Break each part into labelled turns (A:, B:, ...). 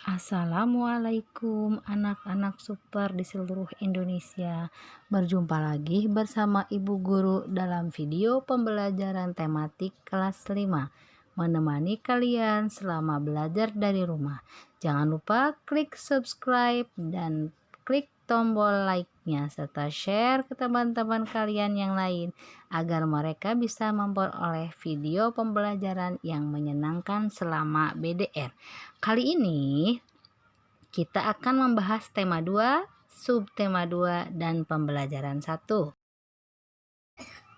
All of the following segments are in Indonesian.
A: Assalamualaikum anak-anak super di seluruh Indonesia. Berjumpa lagi bersama Ibu Guru dalam video pembelajaran tematik kelas 5. Menemani kalian selama belajar dari rumah. Jangan lupa klik subscribe dan klik tombol like-nya serta share ke teman-teman kalian yang lain agar mereka bisa memperoleh video pembelajaran yang menyenangkan selama BDR. Kali ini kita akan membahas tema 2, subtema 2, dan pembelajaran 1.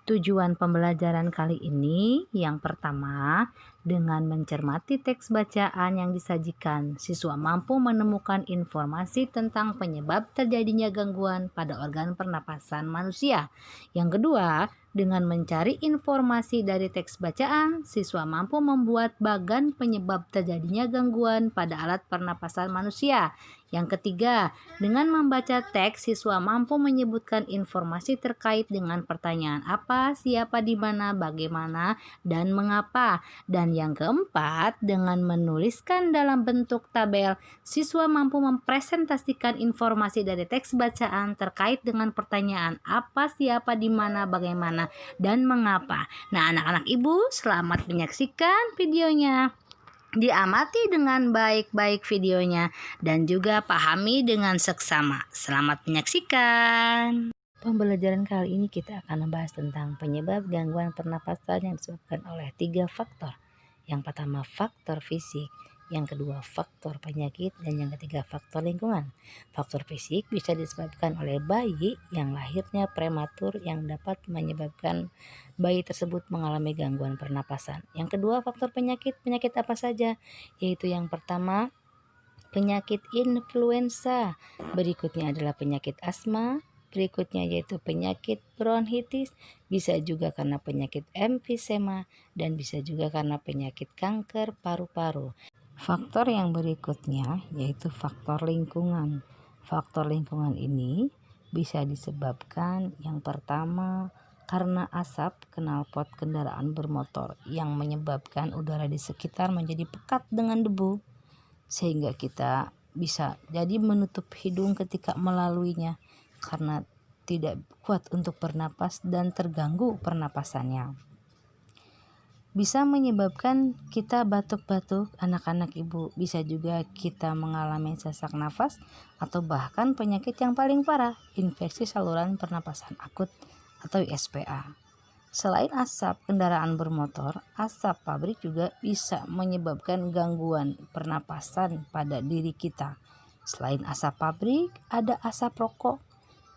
A: Tujuan pembelajaran kali ini yang pertama, dengan mencermati teks bacaan yang disajikan, siswa mampu menemukan informasi tentang penyebab terjadinya gangguan pada organ pernapasan manusia. Yang kedua, dengan mencari informasi dari teks bacaan, siswa mampu membuat bagan penyebab terjadinya gangguan pada alat pernapasan manusia. Yang ketiga, dengan membaca teks, siswa mampu menyebutkan informasi terkait dengan pertanyaan apa, siapa, di mana, bagaimana, dan mengapa. Dan yang keempat, dengan menuliskan dalam bentuk tabel, siswa mampu mempresentasikan informasi dari teks bacaan terkait dengan pertanyaan apa, siapa, di mana, bagaimana, dan mengapa. Nah, anak-anak ibu, selamat menyaksikan videonya. Diamati dengan baik-baik videonya dan juga pahami dengan seksama. Selamat menyaksikan. Pembelajaran kali ini kita akan membahas tentang penyebab gangguan pernapasan yang disebabkan oleh 3 faktor. Yang pertama faktor fisik, yang kedua faktor penyakit, dan yang ketiga faktor lingkungan. Faktor fisik bisa disebabkan oleh bayi yang lahirnya prematur yang dapat menyebabkan bayi tersebut mengalami gangguan pernapasan. Yang kedua faktor penyakit. Penyakit apa saja? Yaitu yang pertama penyakit influenza, berikutnya adalah penyakit asma, berikutnya yaitu penyakit bronkitis, bisa juga karena penyakit emfisema, dan bisa juga karena penyakit kanker paru-paru. Faktor yang berikutnya yaitu faktor lingkungan. Faktor lingkungan ini bisa disebabkan yang pertama karena asap knalpot kendaraan bermotor yang menyebabkan udara di sekitar menjadi pekat dengan debu, sehingga kita bisa jadi menutup hidung ketika melaluinya karena tidak kuat untuk bernapas dan terganggu pernapasannya. Bisa menyebabkan kita batuk-batuk, anak-anak ibu. Bisa juga kita mengalami sesak nafas atau bahkan penyakit yang paling parah, infeksi saluran pernapasan akut atau ISPA. Selain asap kendaraan bermotor, asap pabrik juga bisa menyebabkan gangguan pernapasan pada diri kita. Selain asap pabrik, ada asap rokok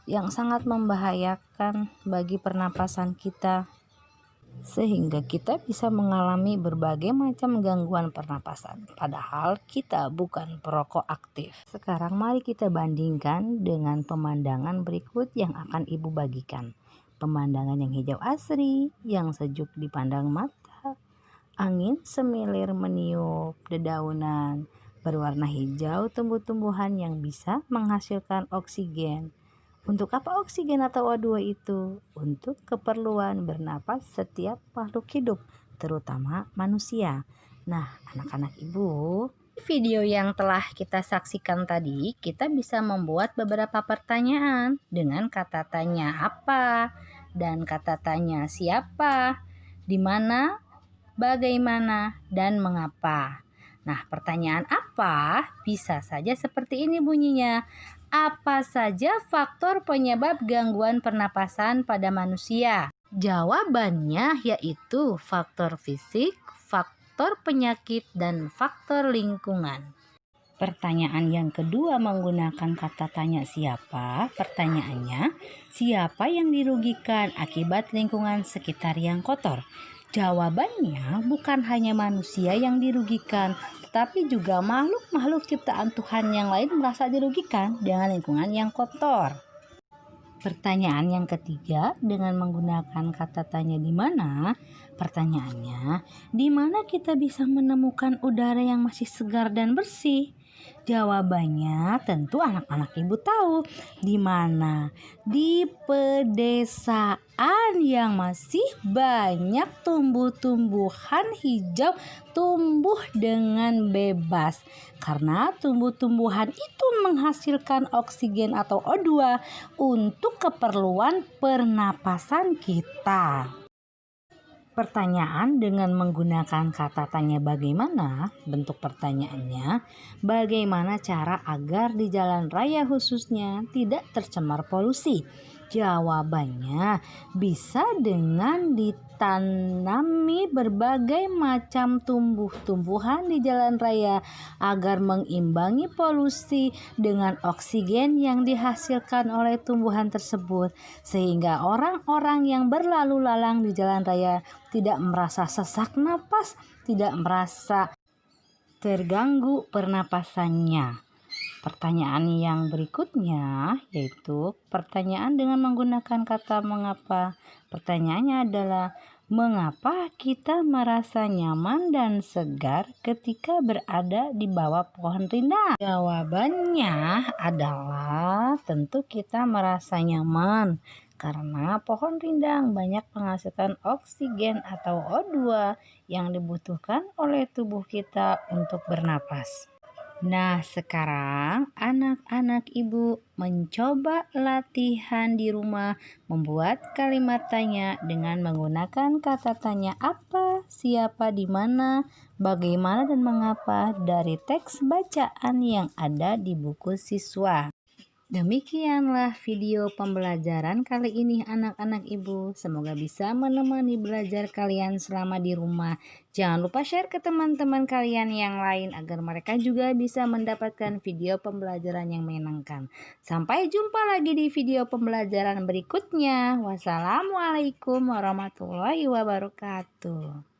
A: yang sangat membahayakan bagi pernapasan kita, sehingga kita bisa mengalami berbagai macam gangguan pernapasan, padahal kita bukan perokok aktif. Sekarang mari kita bandingkan dengan pemandangan berikut yang akan ibu bagikan. Pemandangan yang hijau asri, yang sejuk dipandang mata, angin semilir meniup dedaunan, berwarna hijau tumbuh-tumbuhan yang bisa menghasilkan oksigen. Untuk apa oksigen atau O2 itu? Untuk keperluan bernapas setiap makhluk hidup, terutama manusia. Nah, anak-anak ibu, video yang telah kita saksikan tadi, kita bisa membuat beberapa pertanyaan dengan kata tanya apa dan kata tanya siapa, di mana, bagaimana, dan mengapa. Nah, pertanyaan apa bisa saja seperti ini bunyinya. Apa saja faktor penyebab gangguan pernapasan pada manusia? Jawabannya yaitu faktor fisik, faktor penyakit, dan faktor lingkungan. Pertanyaan yang kedua menggunakan kata tanya siapa. Pertanyaannya, siapa yang dirugikan akibat lingkungan sekitar yang kotor? Jawabannya bukan hanya manusia yang dirugikan, tetapi juga makhluk-makhluk ciptaan Tuhan yang lain merasa dirugikan dengan lingkungan yang kotor. Pertanyaan yang ketiga dengan menggunakan kata tanya di mana. Pertanyaannya, di mana kita bisa menemukan udara yang masih segar dan bersih? Jawabannya tentu anak-anak ibu tahu. Di mana? Di pedesaan yang masih banyak tumbuh-tumbuhan hijau tumbuh dengan bebas. Karena tumbuh-tumbuhan itu menghasilkan oksigen atau O2 untuk keperluan pernapasan kita. Pertanyaan dengan menggunakan kata tanya bagaimana, bentuk pertanyaannya, bagaimana cara agar di jalan raya khususnya tidak tercemar polusi? Jawabannya bisa dengan ditanami berbagai macam tumbuh-tumbuhan di jalan raya agar mengimbangi polusi dengan oksigen yang dihasilkan oleh tumbuhan tersebut, sehingga orang-orang yang berlalu lalang di jalan raya tidak merasa sesak napas, tidak merasa terganggu pernapasannya. Pertanyaan yang berikutnya yaitu pertanyaan dengan menggunakan kata mengapa. Pertanyaannya adalah mengapa kita merasa nyaman dan segar ketika berada di bawah pohon rindang? Jawabannya adalah tentu kita merasa nyaman karena pohon rindang banyak menghasilkan oksigen atau O2 yang dibutuhkan oleh tubuh kita untuk bernapas. Nah, sekarang anak-anak ibu mencoba latihan di rumah membuat kalimat tanya dengan menggunakan kata tanya apa, siapa, di mana, bagaimana, dan mengapa dari teks bacaan yang ada di buku siswa. Demikianlah video pembelajaran kali ini anak-anak ibu. Semoga bisa menemani belajar kalian selama di rumah. Jangan lupa share ke teman-teman kalian yang lain agar mereka juga bisa mendapatkan video pembelajaran yang menyenangkan. Sampai jumpa lagi di video pembelajaran berikutnya. Wassalamualaikum warahmatullahi wabarakatuh.